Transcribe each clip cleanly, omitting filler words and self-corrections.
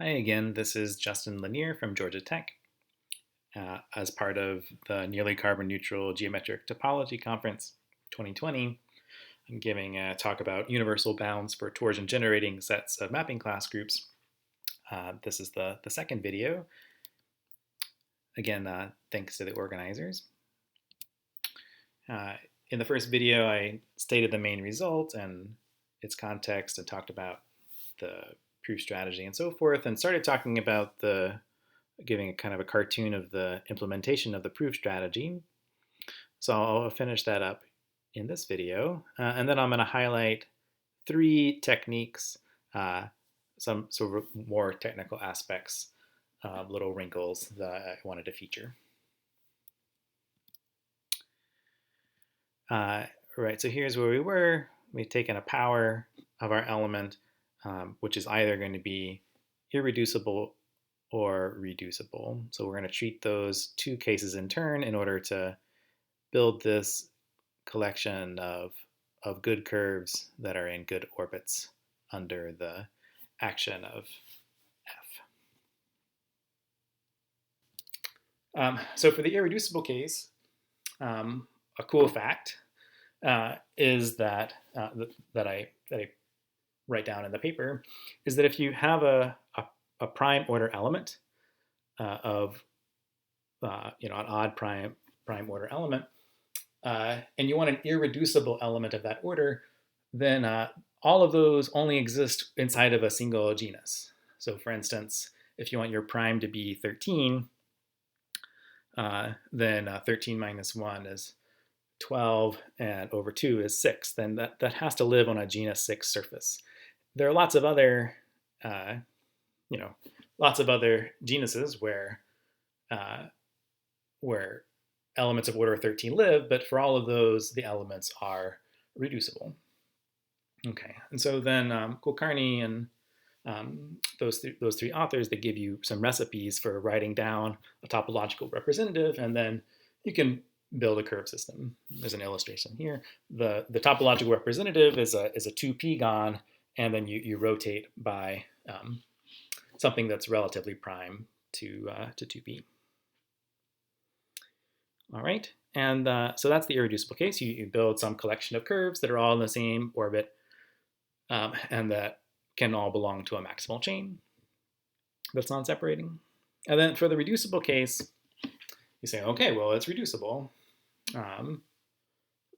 Hi again, this is Justin Lanier from Georgia Tech. As part of the Nearly Carbon Neutral Geometric Topology Conference 2020, I'm giving a talk about universal bounds for torsion generating sets of mapping class groups. This is the second video. Again, thanks to the organizers. In the first video, I stated the main result and its context and talked about the proof strategy and so forth, and started talking about giving a kind of a cartoon of the implementation of the proof strategy. So I'll finish that up in this video, and then I'm going to highlight three techniques, some sort of more technical aspects, little wrinkles that I wanted to feature. Right, so here's where we were. We've taken a power of our element, which is either going to be irreducible or reducible. So we're going to treat those two cases in turn in order to build this collection of good curves that are in good orbits under the action of F. So for the irreducible case, a cool fact is that that I write down in the paper is that if you have a prime order element of an odd prime order element, and you want an irreducible element of that order, then all of those only exist inside of a single genus. So for instance, if you want your prime to be 13, then 13 minus 1 is 12, and over 2 is 6. Then that has to live on a genus 6 surface. There are lots of other lots of other genuses where elements of order 13 live, but for all of those, the elements are reducible. Okay, and so then Kulkarni and those three authors, they give you some recipes for writing down a topological representative, and then you can build a curve system. There's an illustration here. The topological representative is a 2p-gon, and then you rotate by something that's relatively prime to 2p. All right, and so that's the irreducible case. You build some collection of curves that are all in the same orbit, and that can all belong to a maximal chain that's non-separating. And then for the reducible case, you say, okay, well, it's reducible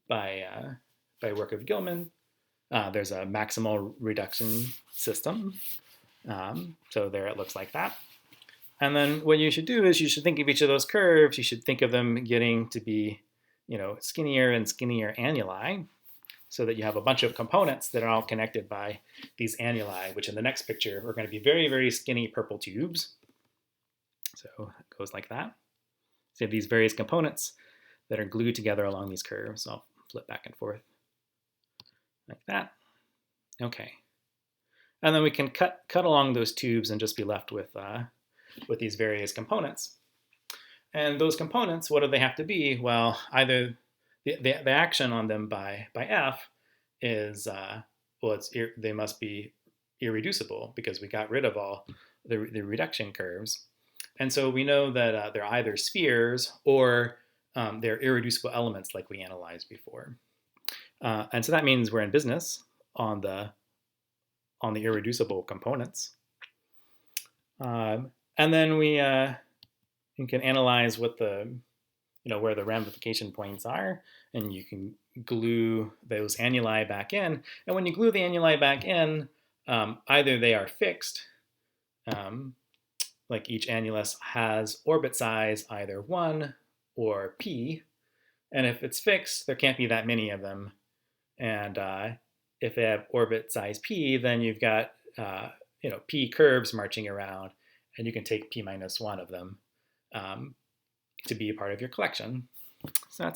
by work of Gilman. There's a maximal reduction system. So there it looks like that. And then what you should do is you should think of each of those curves. You should think of them getting to be, skinnier and skinnier annuli, so that you have a bunch of components that are all connected by these annuli, which in the next picture are going to be very, very skinny purple tubes. So it goes like that. So you have these various components that are glued together along these curves. So I'll flip back and forth like that. Okay. And then we can cut along those tubes and just be left with these various components. And those components, what do they have to be? Well, either the action on them by F is, they must be irreducible because we got rid of all the reduction curves. And so we know that they're either spheres or they're irreducible elements like we analyzed before. And so that means we're in business on the irreducible components. And then you can analyze what where the ramification points are, and you can glue those annuli back in. And when you glue the annuli back in, either they are fixed, like each annulus has orbit size either 1 or p, and if it's fixed, there can't be that many of them. And if they have orbit size p, then you've got p curves marching around, and you can take p minus 1 of them to be a part of your collection. So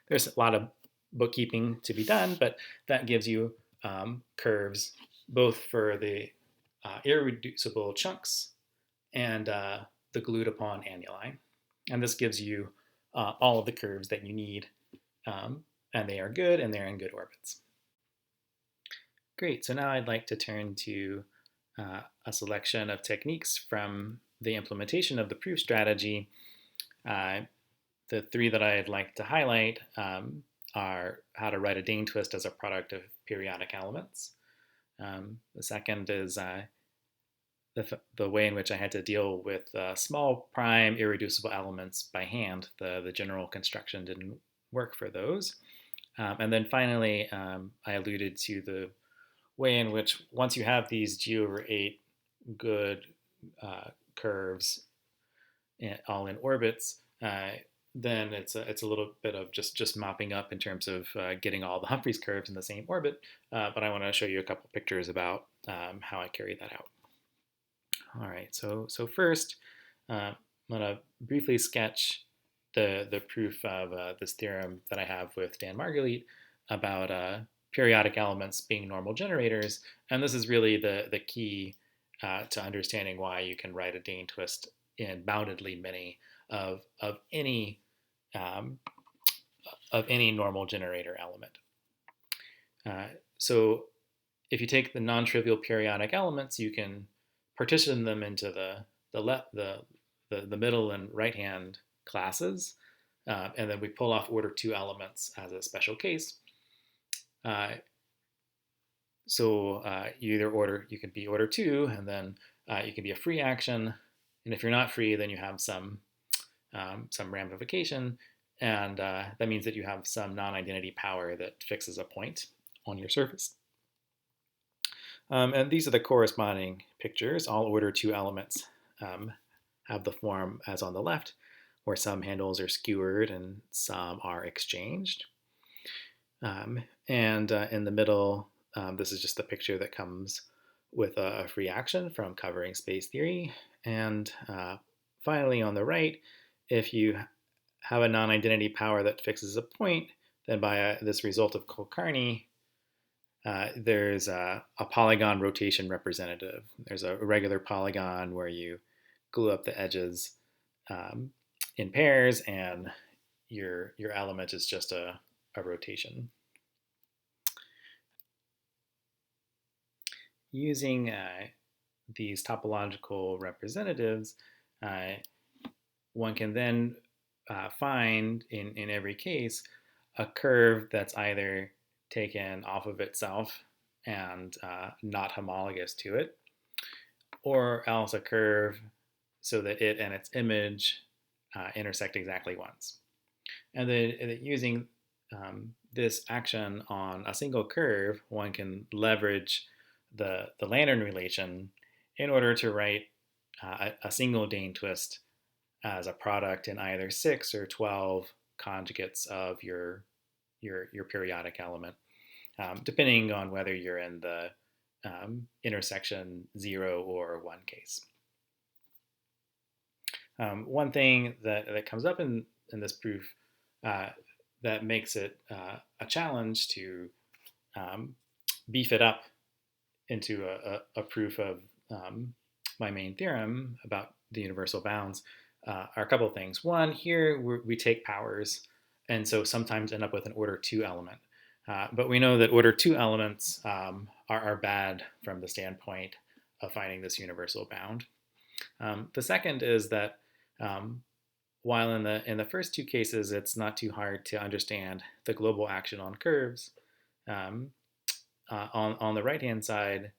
there's a lot of bookkeeping to be done, but that gives you curves both for the irreducible chunks and the glued upon annuli. And this gives you all of the curves that you need, and they are good and they're in good orbits. Great, so now I'd like to turn to a selection of techniques from the implementation of the proof strategy. The three that I'd like to highlight are how to write a Dane twist as a product of periodic elements. The second is the way in which I had to deal with small prime irreducible elements by hand. The general construction didn't work for those. And then finally, I alluded to the way in which once you have these G/8 good curves all in orbits, then it's a little bit of just mopping up in terms of getting all the Humphreys curves in the same orbit. But I want to show you a couple pictures about how I carried that out. All right, so first, I'm going to briefly sketch the proof of this theorem that I have with Dan Margalit about periodic elements being normal generators. And this is really the key to understanding why you can write a Dane twist in boundedly many of any normal generator element. So if you take the non-trivial periodic elements, you can partition them into the middle and right-hand classes, and then we pull off order 2 elements as a special case. You can be order 2, and then you can be a free action, and if you're not free, then you have some ramification, and that means that you have some non-identity power that fixes a point on your surface. And these are the corresponding pictures. All order 2 elements have the form as on the left, where some handles are skewered and some are exchanged. And in the middle, this is just the picture that comes with a free action from covering space theory. And finally, on the right, if you have a non-identity power that fixes a point, then by this result of Kulkarni, there's a polygon rotation representative. There's a regular polygon where you glue up the edges in pairs, and your element is just a rotation. Using these topological representatives, one can then find in every case a curve that's either taken off of itself and not homologous to it, or else a curve so that it and its image intersect exactly once. And then using this action on a single curve, one can leverage the Lanier relation in order to write a single Dane twist as a product in either 6 or 12 conjugates of your periodic element, depending on whether you're in the intersection 0 or 1 case. One thing that comes up in this proof that makes it a challenge to beef it up into a proof of my main theorem about the universal bounds are a couple of things. One, here we take powers, and so sometimes end up with an order 2 element. But we know that order 2 elements are bad from the standpoint of finding this universal bound. The second is that while in the first 2 cases it's not too hard to understand the global action on curves, on the right-hand side,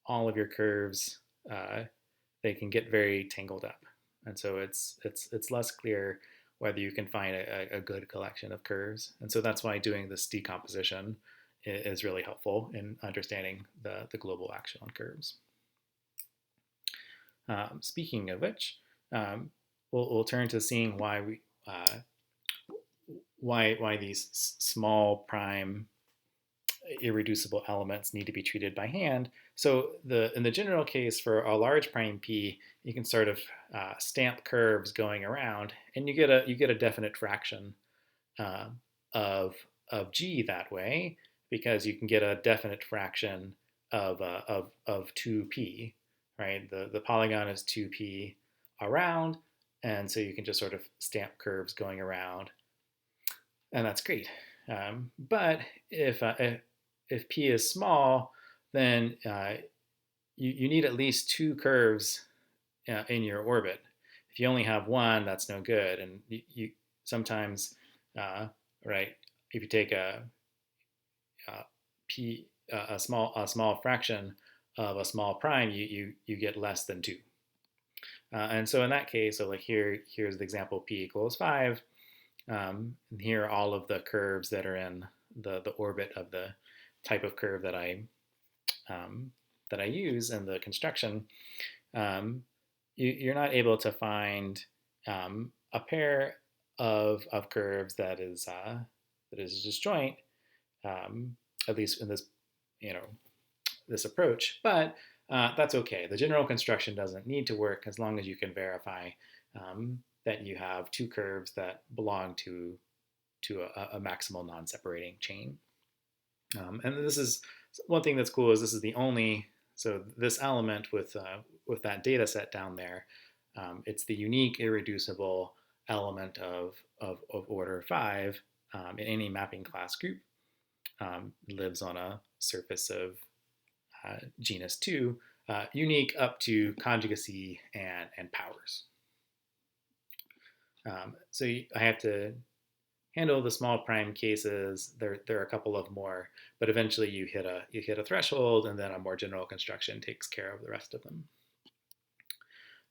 all of your curves they can get very tangled up, and so it's less clear whether you can find a good collection of curves. And so that's why doing this decomposition is really helpful in understanding the global action on curves. Speaking of which, we'll turn to seeing why these small prime irreducible elements need to be treated by hand. So in the general case for a large prime P, you can sort of stamp curves going around, and you get a definite fraction of G that way, because you can get a definite fraction of 2P, right? The polygon is 2P around, and so you can just sort of stamp curves going around, and that's great. But if P is small, then you need at least two curves in your orbit. If you only have one, that's no good. And you sometimes, right, if you take a small fraction of a small prime, you get less than two. And so in that case, so like here's the example p equals 5. And here are all of the curves that are in the orbit of the type of curve that I use in the construction. You're not able to find a pair of curves that is disjoint, at least in this this approach. But that's okay. The general construction doesn't need to work as long as you can verify that you have two curves that belong to a maximal non-separating chain. And this is one thing that's cool is this is the only, so this element with that data set down there, it's the unique irreducible element of order 5 in any mapping class group. Lives on a surface of genus 2, unique up to conjugacy and powers. So I have to handle the small prime cases. There are a couple of more, but eventually you hit a threshold, and then a more general construction takes care of the rest of them.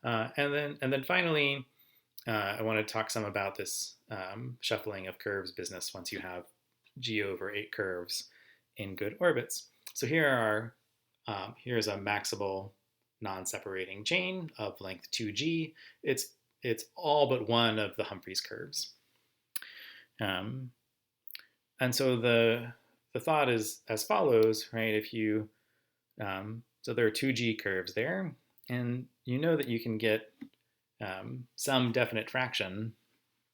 And then finally, I want to talk some about this shuffling of curves business once you have g over 8 curves in good orbits. So here's a maximal non-separating chain of length 2g. It's all but one of the Humphreys curves. And so the thought is as follows, right? If you so there are 2g curves there, and you know that you can get some definite fraction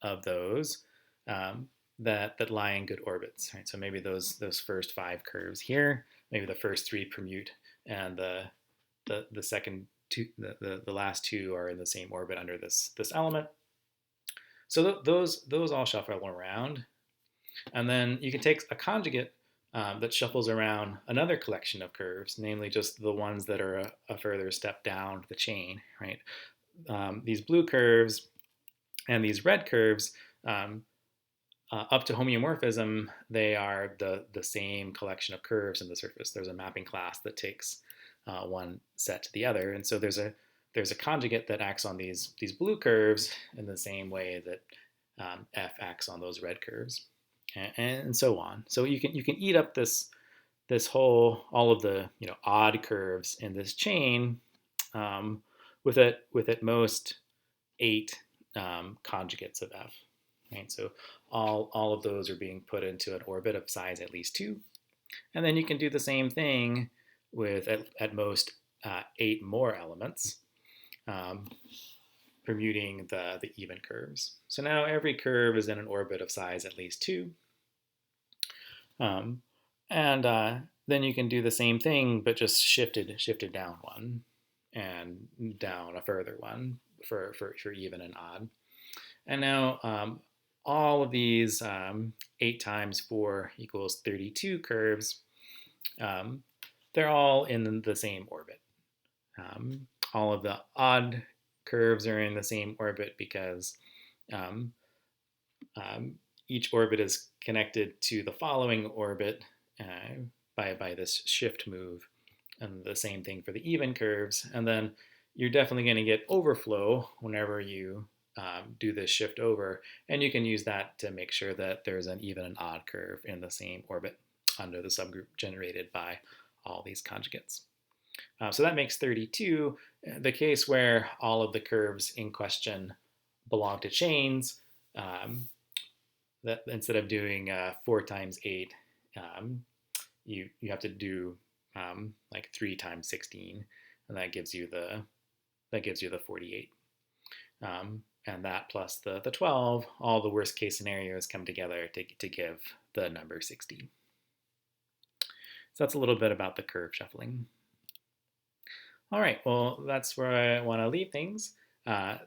of those that lie in good orbits, right? So maybe those first 5 curves here, maybe the first 3 permute, and the second two, the last 2 are in the same orbit under this element. So those all shuffle around, and then you can take a conjugate that shuffles around another collection of curves, namely just the ones that are a further step down the chain, right? These blue curves and these red curves, up to homeomorphism, they are the same collection of curves in the surface. There's a mapping class that takes one set to the other, and so there's a conjugate that acts on these blue curves in the same way that f acts on those red curves, and so on. So you can eat up this whole, all of the odd curves in this chain with at most 8 conjugates of f. Right? So all of those are being put into an orbit of size at least 2, and then you can do the same thing with at most 8 more elements, permuting the even curves. So now every curve is in an orbit of size at least 2, and then you can do the same thing, but just shifted down 1 and down a further 1 for even and odd. And now all of these 8 times 4 equals 32 curves, they're all in the same orbit. All of the odd curves are in the same orbit because each orbit is connected to the following orbit by this shift move, and the same thing for the even curves. And then you're definitely going to get overflow whenever you do this shift over, and you can use that to make sure that there's an even and odd curve in the same orbit under the subgroup generated by all these conjugates. So that makes 32 the case where all of the curves in question belong to chains. That instead of doing 4 times 8, you have to do like 3 times 16, and that gives you the 48. And that plus the 12, all the worst case scenarios come together to give the number 60. So that's a little bit about the curve shuffling. All right, well, that's where I want to leave things.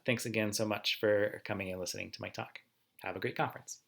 Thanks again so much for coming and listening to my talk. Have a great conference.